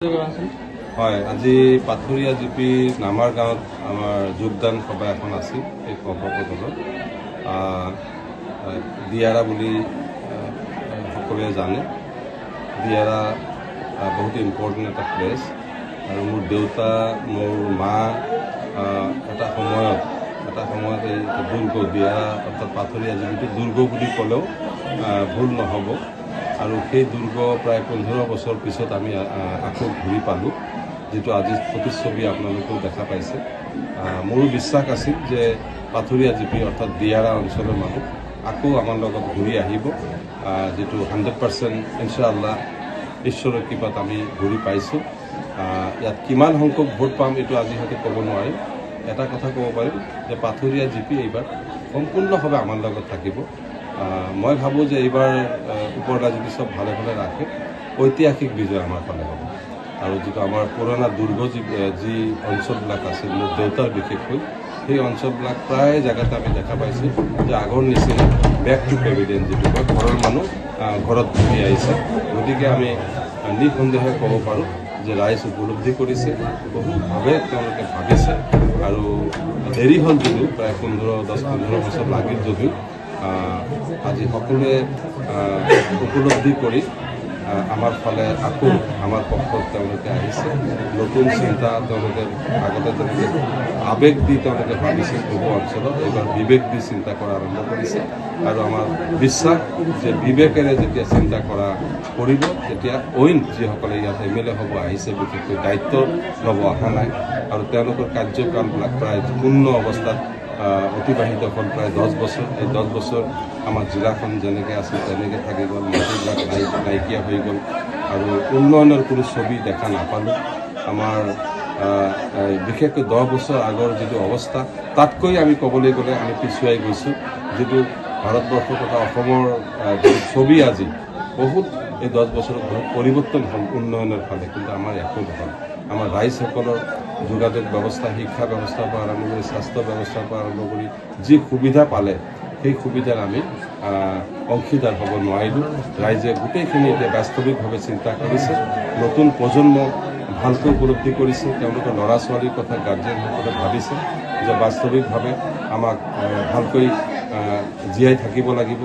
হয়, আজি পাথৰীয়া জিপি নামাৰ গাঁৱত আমাৰ যোগদান সভা এখন আছিল। এই সভাপতিত দিয়াৰা বুলি সকলোৱে জানে। দিয়াৰা বহুত ইম্পৰ্টেণ্ট এটা প্লেচ আৰু মোৰ দেউতা মোৰ মা এটা সময়ত এই দুৰ্গ দিয়াৰা অৰ্থাৎ পাথৰীয়া জিপিটো দুৰ্গ বুলি ক'লেও ভুল নহ'ব। আৰু সেই দুৰ্গ প্ৰায় 15 বছৰ পিছত আমি আকৌ ঘূৰি পালোঁ, যিটো আজি প্ৰতিচ্ছবি আপোনালোকেও দেখা পাইছে। মোৰো বিশ্বাস আছিল যে পাথৰীয়া জিপি অৰ্থাৎ দিয়াৰা অঞ্চলৰ মানুহ আকৌ আমাৰ লগত ঘূৰি আহিব, যিটো 100% ইনশাআল্লাহ ঈশ্বৰৰ কৃপাত আমি ঘূৰি পাইছোঁ। ইয়াত কিমান সংখ্যক ভোট পাম এইটো আজি হয়তো ক'ব নোৱাৰিম। এটা কথা ক'ব পাৰিম যে পাথৰীয়া জিপি এইবাৰ সম্পূৰ্ণভাৱে আমাৰ লগত থাকিব। মই ভাবোঁ যে এইবাৰ ওপৰলা যদি চব ভালে ভালে ৰাখে ঐতিহাসিক বিজয় আমাৰ ফালে হ'ব। আৰু যিটো আমাৰ পুৰণা দুৰ্গ যি অঞ্চলবিলাক আছিল মোৰ দেউতাৰ বিশেষকৈ, সেই অঞ্চলবিলাক প্ৰায় জেগাতে আমি দেখা পাইছোঁ যে আগৰ নিচিনা বেক টু পেভিলিয়ন যিটো কয়, ঘৰৰ মানুহ ঘৰত ঘূৰি আহিছে। গতিকে আমি নিঃসন্দেহে ক'ব পাৰোঁ যে ৰাইজ উপলব্ধি কৰিছে, বহুভাৱে তেওঁলোকে ভাবিছে। আৰু দেৰি হ'ল যদিও প্ৰায় 10-15 বছৰ লাগিল যদিও আজি সকলোৱে উপলব্ধি কৰি আমাৰ ফালে আকৌ আমাৰ পক্ষত তেওঁলোকে আহিছে। নতুন চিন্তা তেওঁলোকে আগতে তেওঁলোকে আৱেগ দি তেওঁলোকে ভাবিছিল পূৰ্ব অঞ্চলত, এইবাৰ বিবেক দি চিন্তা কৰা আৰম্ভ কৰিছে। আৰু আমাৰ বিশ্বাস যে বিবেকেৰে যেতিয়া চিন্তা কৰিব তেতিয়া অইন যিসকলে ইয়াত MLA হ'ব আহিছে, বিশেষকৈ দায়িত্ব ল'ব অহা নাই আৰু তেওঁলোকৰ কাৰ্যকালবিলাক প্ৰায় পূৰ্ণ অৱস্থাত অতিবাহিত হ'ল প্ৰায় 10 বছৰ। এই 10 বছৰ আমাৰ জিলাখন যেনেকৈ আছিল তেনেকৈ থাকি গ'ল, মাটিবিলাক নাইকিয়া হৈ গ'ল আৰু উন্নয়নৰ কোনো ছবি দেখা নাপালোঁ। আমাৰ বিশেষকৈ 10 বছৰ আগৰ যিটো অৱস্থা তাতকৈ আমি ক'বলৈ গ'লে আমি পিছুৱাই গৈছোঁ। যিটো ভাৰতবৰ্ষ তথা অসমৰ যিটো ছবি আজি বহুত এই 10 বছৰত বহুত পৰিৱৰ্তন হ'ল উন্নয়নৰ ফালে, কিন্তু আমাৰ একো নহ'ল। আমাৰ ৰাইজসকলৰ যোগাযোগ ব্যৱস্থা, শিক্ষা ব্যৱস্থাৰ পৰা আৰম্ভ কৰি স্বাস্থ্য ব্যৱস্থাৰ পৰা আৰম্ভ কৰি যি সুবিধা পালে সেই সুবিধাৰ আমি অংশীদাৰ হ'ব নোৱাৰিলোঁ। ৰাইজে গোটেইখিনি এতিয়া বাস্তৱিকভাৱে চিন্তা কৰিছে, নতুন প্ৰজন্ম ভালকৈ উপলব্ধি কৰিছে, তেওঁলোকৰ ল'ৰা ছোৱালীৰ কথা গাৰ্জেনসকলে ভাবিছে যে বাস্তৱিকভাৱে আমাক ভালকৈ জীয়াই থাকিব লাগিব,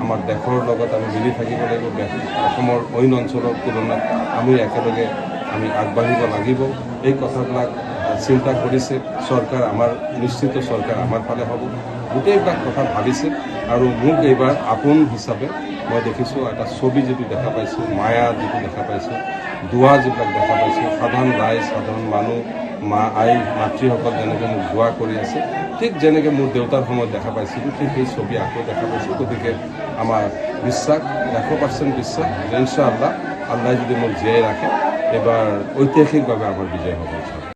আমাৰ দেশৰ লগত আমি মিলি থাকিব লাগিব, অসমৰ অইন অঞ্চলৰ তুলনাত আমি একেলগে আগবাঢ়িব লাগিব। এই কথাবিলাক চিন্তা কৰিছে চৰকাৰ, আমাৰ নিশ্চিত চৰকাৰ আমাৰ ফালে হ'ব। গোটেইবিলাক কথা ভাবিছে আৰু মোক এইবাৰ আপোন হিচাপে মই দেখিছোঁ এটা ছবি যিটো দেখা পাইছোঁ, মায়া যিটো দেখা পাইছোঁ, দোৱা যিবিলাক দেখা পাইছোঁ, সাধাৰণ ৰাইজ সাধাৰণ মানুহ মাতৃসকল যেনেকৈ মোক দোৱা কৰি আছে, ঠিক যেনেকৈ মোৰ দেউতাৰ সময়ত দেখা পাইছিলোঁ, ঠিক সেই ছবি আকৌ দেখা পাইছোঁ। গতিকে আমাৰ বিশ্বাস 100% বিশ্বাস যে ইনশাআল্লাহ আল্লাহ যদি মোক জীয়াই ৰাখে এইবাৰ ঐতিহাসিকভাৱে আমাৰ বিজয় হ'ব।